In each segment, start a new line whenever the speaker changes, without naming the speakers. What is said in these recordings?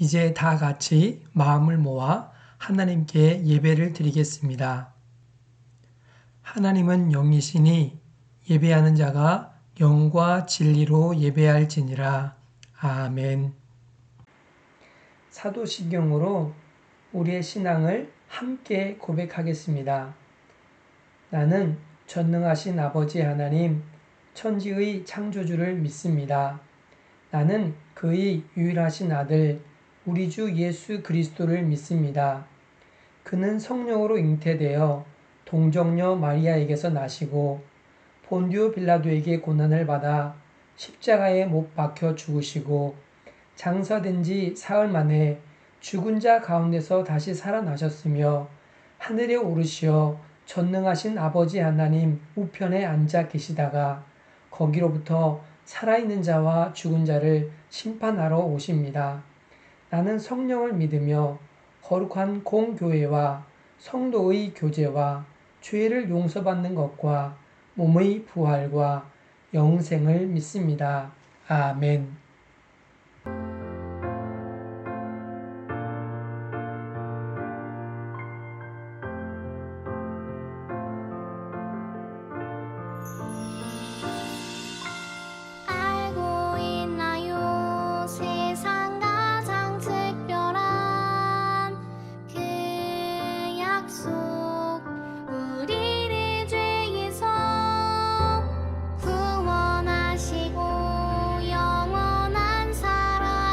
이제 다 같이 마음을 모아 하나님께 예배를 드리겠습니다. 하나님은 영이시니 예배하는 자가 영과 진리로 예배할지니라. 아멘. 사도시경으로 우리의 신앙을 함께 고백하겠습니다. 나는 전능하신 아버지 하나님, 천지의 창조주를 믿습니다. 나는 그의 유일하신 아들, 우리 주 예수 그리스도를 믿습니다. 그는 성령으로 잉태되어 동정녀 마리아에게서 나시고 본디오 빌라도에게 고난을 받아 십자가에 못 박혀 죽으시고 장사된 지 사흘 만에 죽은 자 가운데서 다시 살아나셨으며 하늘에 오르시어 전능하신 아버지 하나님 우편에 앉아 계시다가 거기로부터 살아있는 자와 죽은 자를 심판하러 오십니다. 나는 성령을 믿으며 거룩한 공교회와 성도의 교제와 죄를 용서받는 것과 몸의 부활과 영생을 믿습니다. 아멘.
알고 있나요? 세상 가장 특별한 그 약속, 우리를 죄에서 구원하시고 영원한 사랑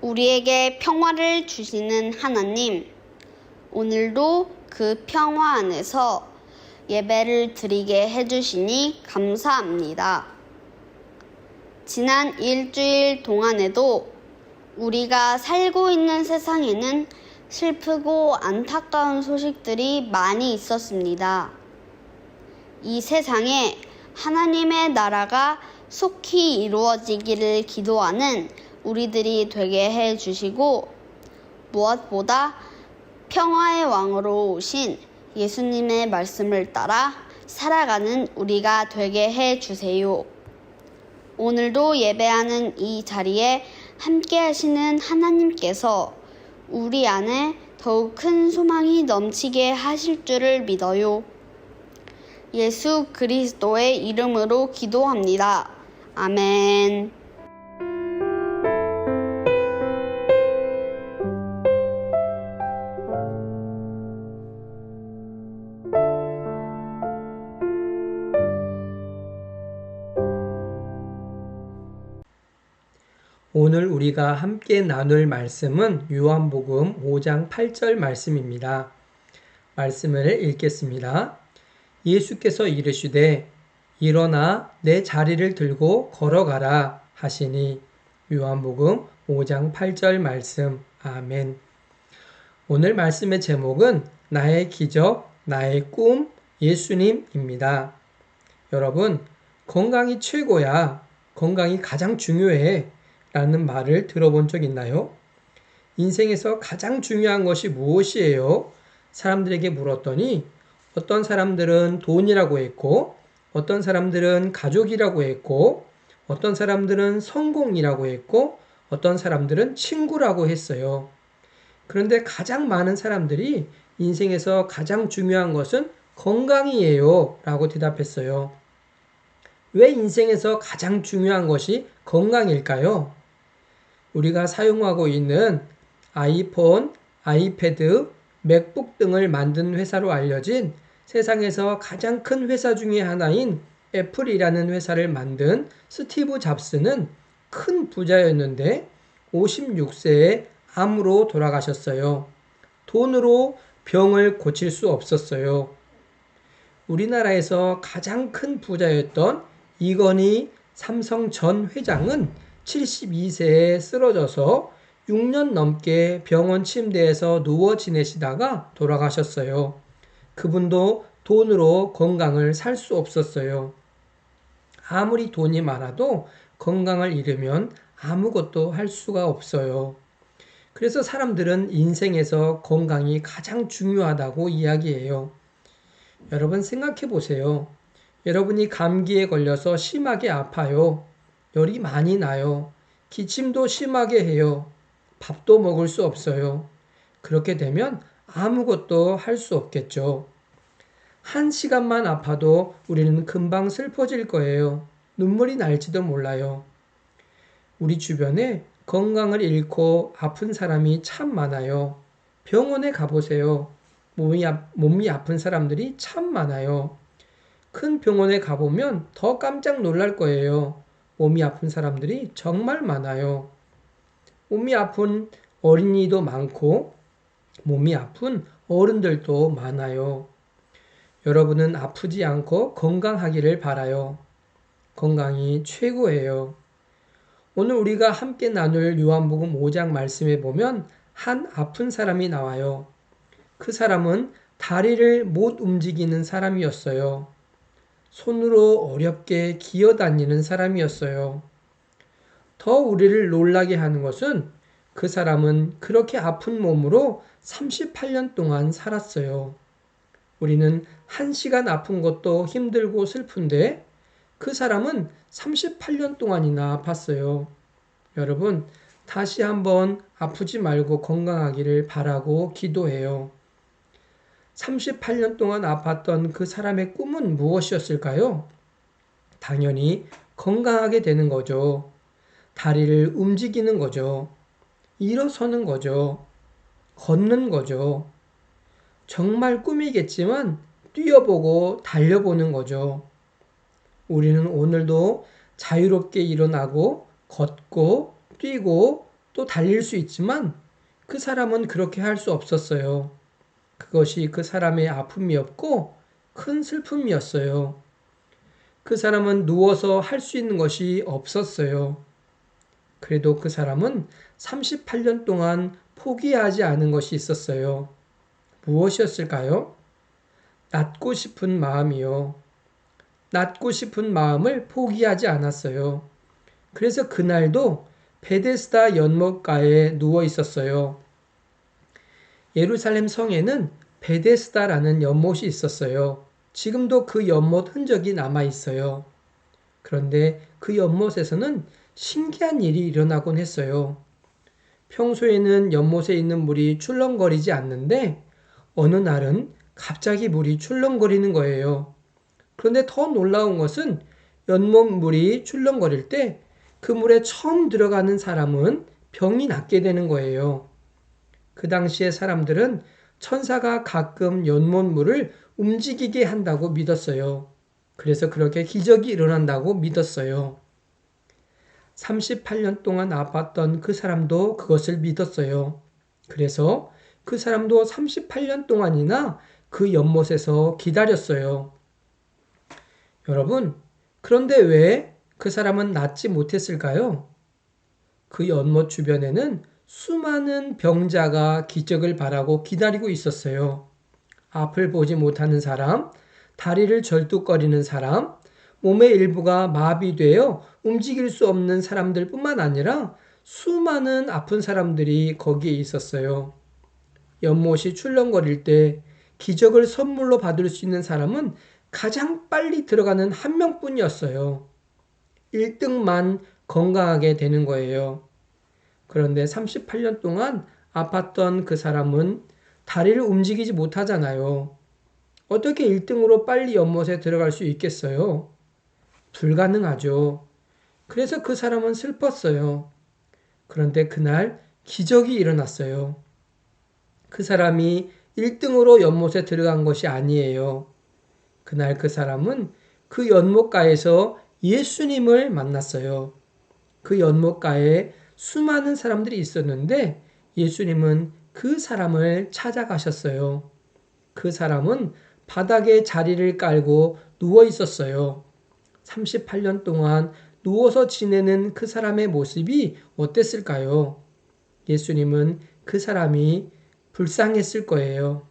우리에게 평화를 주시는 하나님, 오늘도 그 평화 안에서 예배를 드리게 해주시니 감사합니다. 지난 일주일 동안에도 우리가 살고 있는 세상에는 슬프고 안타까운 소식들이 많이 있었습니다. 이 세상에 하나님의 나라가 속히 이루어지기를 기도하는 우리들이 되게 해주시고, 무엇보다 평화의 왕으로 오신 예수님의 말씀을 따라 살아가는 우리가 되게 해주세요. 오늘도 예배하는 이 자리에 함께 하시는 하나님께서 우리 안에 더욱 큰 소망이 넘치게 하실 줄을 믿어요. 예수 그리스도의 이름으로 기도합니다. 아멘.
오늘 우리가 함께 나눌 말씀은 요한복음 5장 8절 말씀입니다. 말씀을 읽겠습니다. 예수께서 이르시되 일어나 내 자리를 들고 걸어가라 하시니. 요한복음 5장 8절 말씀. 아멘. 오늘 말씀의 제목은 나의 기적, 나의 꿈, 예수님입니다. 여러분, 건강이 최고야. 건강이 가장 중요해. 라는 말을 들어본 적 있나요? 인생에서 가장 중요한 것이 무엇이에요? 사람들에게 물었더니 어떤 사람들은 돈이라고 했고, 어떤 사람들은 가족이라고 했고, 어떤 사람들은 성공이라고 했고, 어떤 사람들은 친구라고 했어요. 그런데 가장 많은 사람들이 인생에서 가장 중요한 것은 건강이에요 라고 대답했어요. 왜 인생에서 가장 중요한 것이 건강일까요? 우리가 사용하고 있는 아이폰, 아이패드, 맥북 등을 만든 회사로 알려진 세상에서 가장 큰 회사 중에 하나인 애플이라는 회사를 만든 스티브 잡스는 큰 부자였는데 56세에 암으로 돌아가셨어요. 돈으로 병을 고칠 수 없었어요. 우리나라에서 가장 큰 부자였던 이건희 삼성 전 회장은 72세에 쓰러져서 6년 넘게 병원 침대에서 누워 지내시다가 돌아가셨어요. 그분도 돈으로 건강을 살 수 없었어요. 아무리 돈이 많아도 건강을 잃으면 아무것도 할 수가 없어요. 그래서 사람들은 인생에서 건강이 가장 중요하다고 이야기해요. 여러분 생각해 보세요. 여러분이 감기에 걸려서 심하게 아파요. 열이 많이 나요. 기침도 심하게 해요. 밥도 먹을 수 없어요. 그렇게 되면 아무것도 할 수 없겠죠. 1시간만 아파도 우리는 금방 슬퍼질 거예요. 눈물이 날지도 몰라요. 우리 주변에 건강을 잃고 아픈 사람이 참 많아요. 병원에 가보세요. 몸이 아픈 사람들이 참 많아요. 큰 병원에 가보면 더 깜짝 놀랄 거예요. 몸이 아픈 사람들이 정말 많아요. 몸이 아픈 어린이도 많고 몸이 아픈 어른들도 많아요. 여러분은 아프지 않고 건강하기를 바라요. 건강이 최고예요. 오늘 우리가 함께 나눌 요한복음 5장 말씀에 보면 한 아픈 사람이 나와요. 그 사람은 다리를 못 움직이는 사람이었어요. 손으로 어렵게 기어다니는 사람이었어요. 더 우리를 놀라게 하는 것은 그 사람은 그렇게 아픈 몸으로 38년 동안 살았어요. 우리는 1시간 아픈 것도 힘들고 슬픈데 그 사람은 38년 동안이나 아팠어요. 여러분, 다시 한번 아프지 말고 건강하기를 바라고 기도해요. 38년 동안 아팠던 그 사람의 꿈은 무엇이었을까요? 당연히 건강하게 되는 거죠. 다리를 움직이는 거죠. 일어서는 거죠. 걷는 거죠. 정말 꿈이겠지만 뛰어보고 달려보는 거죠. 우리는 오늘도 자유롭게 일어나고 걷고 뛰고 또 달릴 수 있지만 그 사람은 그렇게 할 수 없었어요. 그것이 그 사람의 아픔이었고 큰 슬픔이었어요. 그 사람은 누워서 할 수 있는 것이 없었어요. 그래도 그 사람은 38년 동안 포기하지 않은 것이 있었어요. 무엇이었을까요? 낫고 싶은 마음이요. 낫고 싶은 마음을 포기하지 않았어요. 그래서 그날도 베데스다 연못가에 누워 있었어요. 예루살렘 성에는 베데스다라는 연못이 있었어요. 지금도 그 연못 흔적이 남아 있어요. 그런데 그 연못에서는 신기한 일이 일어나곤 했어요. 평소에는 연못에 있는 물이 출렁거리지 않는데 어느 날은 갑자기 물이 출렁거리는 거예요. 그런데 더 놀라운 것은 연못 물이 출렁거릴 때 그 물에 처음 들어가는 사람은 병이 낫게 되는 거예요. 그 당시에 사람들은 천사가 가끔 연못 물을 움직이게 한다고 믿었어요. 그래서 그렇게 기적이 일어난다고 믿었어요. 38년 동안 아팠던 그 사람도 그것을 믿었어요. 그래서 그 사람도 38년 동안이나 그 연못에서 기다렸어요. 여러분, 그런데 왜 그 사람은 낫지 못했을까요? 그 연못 주변에는 수많은 병자가 기적을 바라고 기다리고 있었어요. 앞을 보지 못하는 사람, 다리를 절뚝거리는 사람, 몸의 일부가 마비되어 움직일 수 없는 사람들 뿐만 아니라 수많은 아픈 사람들이 거기에 있었어요. 연못이 출렁거릴 때 기적을 선물로 받을 수 있는 사람은 가장 빨리 들어가는 한 명뿐이었어요. 1등만 건강하게 되는 거예요. 그런데 38년 동안 아팠던 그 사람은 다리를 움직이지 못하잖아요. 어떻게 1등으로 빨리 연못에 들어갈 수 있겠어요? 불가능하죠. 그래서 그 사람은 슬펐어요. 그런데 그날 기적이 일어났어요. 그 사람이 1등으로 연못에 들어간 것이 아니에요. 그날 그 사람은 그 연못가에서 예수님을 만났어요. 그 연못가에 수많은 사람들이 있었는데 예수님은 그 사람을 찾아가셨어요. 그 사람은 바닥에 자리를 깔고 누워 있었어요. 38년 동안 누워서 지내는 그 사람의 모습이 어땠을까요? 예수님은 그 사람이 불쌍했을 거예요.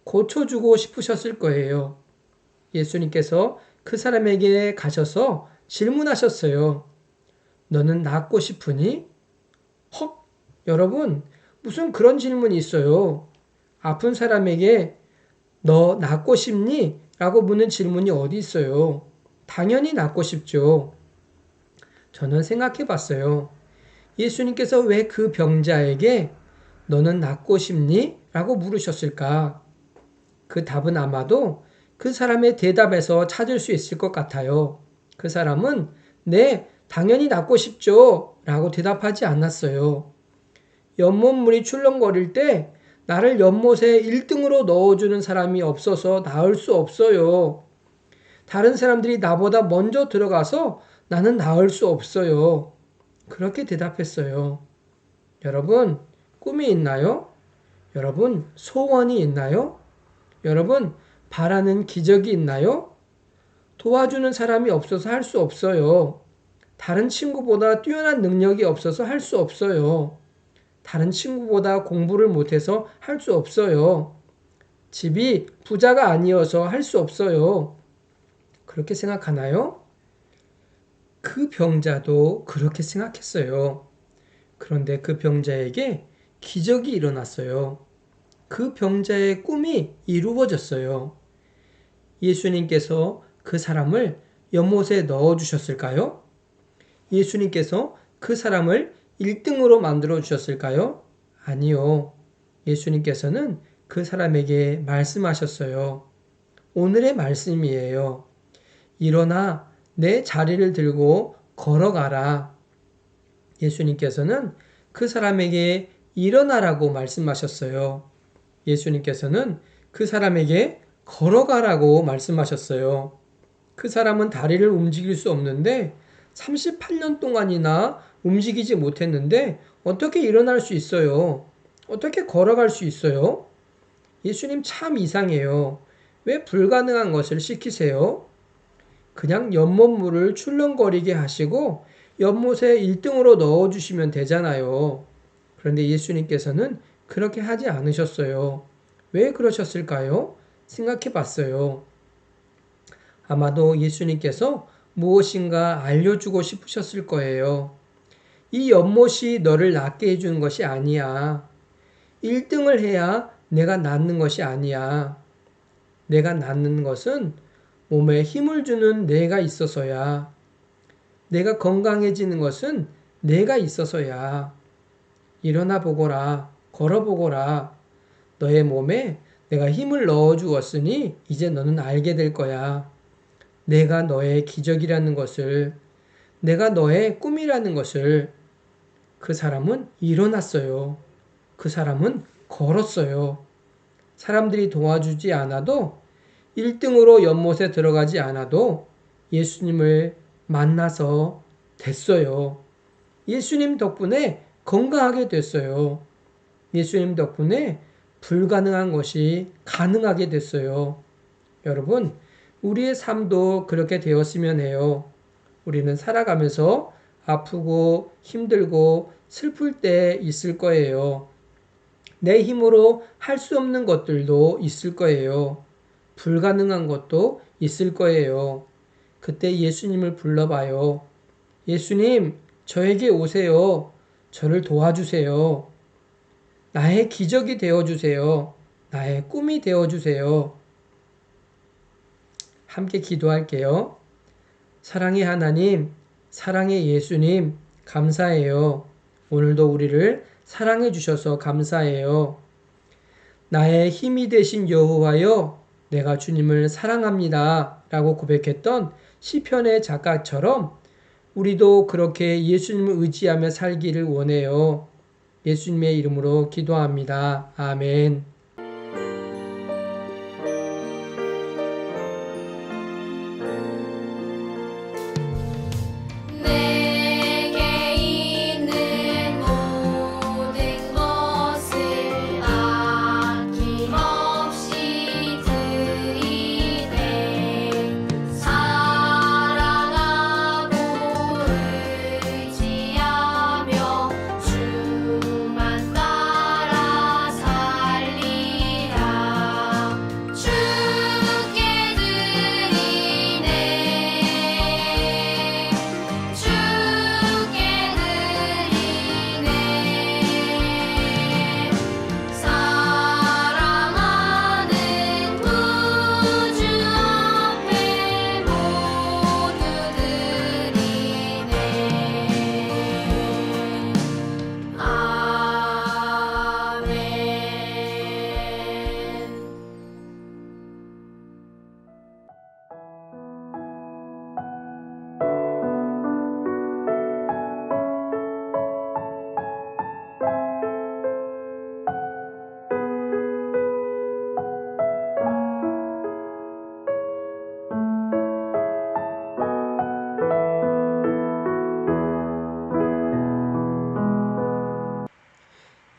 고쳐주고 싶으셨을 거예요. 예수님께서 그 사람에게 가셔서 질문하셨어요. 너는 낫고 싶으니? 헉! 여러분, 무슨 그런 질문이 있어요. 아픈 사람에게 너 낫고 싶니? 라고 묻는 질문이 어디 있어요. 당연히 낫고 싶죠. 저는 생각해 봤어요. 예수님께서 왜 그 병자에게 너는 낫고 싶니? 라고 물으셨을까? 그 답은 아마도 그 사람의 대답에서 찾을 수 있을 것 같아요. 그 사람은 네, 당연히 낫고 싶죠. 라고 대답하지 않았어요. 연못물이 출렁거릴 때 나를 연못에 1등으로 넣어주는 사람이 없어서 나을 수 없어요. 다른 사람들이 나보다 먼저 들어가서 나는 나을 수 없어요. 그렇게 대답했어요. 여러분, 꿈이 있나요? 여러분, 소원이 있나요? 여러분, 바라는 기적이 있나요? 도와주는 사람이 없어서 할 수 없어요. 다른 친구보다 뛰어난 능력이 없어서 할 수 없어요. 다른 친구보다 공부를 못해서 할 수 없어요. 집이 부자가 아니어서 할 수 없어요. 그렇게 생각하나요? 그 병자도 그렇게 생각했어요. 그런데 그 병자에게 기적이 일어났어요. 그 병자의 꿈이 이루어졌어요. 예수님께서 그 사람을 연못에 넣어주셨을까요? 예수님께서 그 사람을 1등으로 만들어 주셨을까요? 아니요. 예수님께서는 그 사람에게 말씀하셨어요. 오늘의 말씀이에요. 일어나 내 자리를 들고 걸어가라. 예수님께서는 그 사람에게 일어나라고 말씀하셨어요. 예수님께서는 그 사람에게 걸어가라고 말씀하셨어요. 그 사람은 다리를 움직일 수 없는데 38년 동안이나 움직이지 못했는데 어떻게 일어날 수 있어요? 어떻게 걸어갈 수 있어요? 예수님 참 이상해요. 왜 불가능한 것을 시키세요? 그냥 연못물을 출렁거리게 하시고 연못에 1등으로 넣어주시면 되잖아요. 그런데 예수님께서는 그렇게 하지 않으셨어요. 왜 그러셨을까요? 생각해 봤어요. 아마도 예수님께서 무엇인가 알려주고 싶으셨을 거예요. 이 연못이 너를 낫게 해주는 것이 아니야. 1등을 해야 내가 낫는 것이 아니야. 내가 낫는 것은 몸에 힘을 주는 내가 있어서야. 내가 건강해지는 것은 내가 있어서야. 일어나 보거라. 걸어 보거라. 너의 몸에 내가 힘을 넣어 주었으니 이제 너는 알게 될 거야. 내가 너의 기적이라는 것을, 내가 너의 꿈이라는 것을. 그 사람은 일어났어요. 그 사람은 걸었어요. 사람들이 도와주지 않아도 1등으로 연못에 들어가지 않아도 예수님을 만나서 됐어요. 예수님 덕분에 건강하게 됐어요. 예수님 덕분에 불가능한 것이 가능하게 됐어요. 여러분, 우리의 삶도 그렇게 되었으면 해요. 우리는 살아가면서 아프고 힘들고 슬플 때 있을 거예요. 내 힘으로 할 수 없는 것들도 있을 거예요. 불가능한 것도 있을 거예요. 그때 예수님을 불러봐요. 예수님, 저에게 오세요. 저를 도와주세요. 나의 기적이 되어주세요. 나의 꿈이 되어주세요. 함께 기도할게요. 사랑의 하나님, 사랑의 예수님, 감사해요. 오늘도 우리를 사랑해 주셔서 감사해요. 나의 힘이 되신 여호와여, 내가 주님을 사랑합니다. 라고 고백했던 시편의 작가처럼 우리도 그렇게 예수님을 의지하며 살기를 원해요. 예수님의 이름으로 기도합니다. 아멘.
내게 있는 모든 것을 아낌없이 드리네. 사랑하고 의지하며 주만 따라 살리라. 주께 드리네. 주께 드리네. 사랑하는 구주 앞에 모두 드리네. 아멘.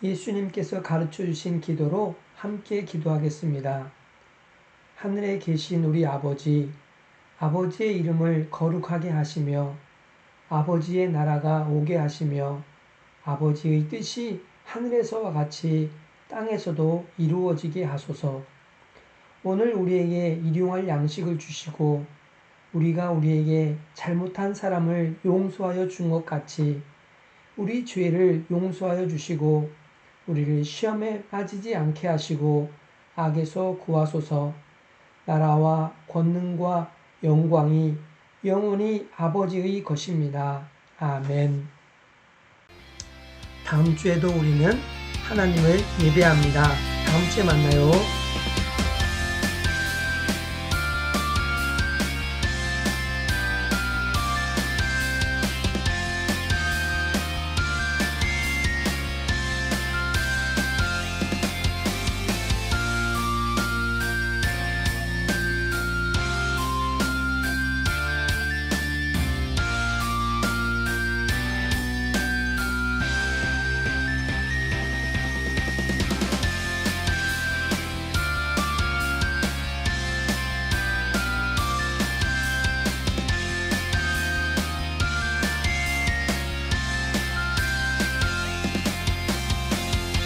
예수님께서 가르쳐 주신 기도로 함께 기도하겠습니다. 하늘에 계신 우리 아버지, 아버지의 이름을 거룩하게 하시며 아버지의 나라가 오게 하시며 아버지의 뜻이 하늘에서와 같이 땅에서도 이루어지게 하소서. 오늘 우리에게 일용할 양식을 주시고 우리가 우리에게 잘못한 사람을 용서하여 준 것 같이 우리 죄를 용서하여 주시고 우리를 시험에 빠지지 않게 하시고 악에서 구하소서. 나라와 권능과 영광이 영원히 아버지의 것입니다. 아멘. 다음 주에도 우리는 하나님을 예배합니다. 다음 주에 만나요.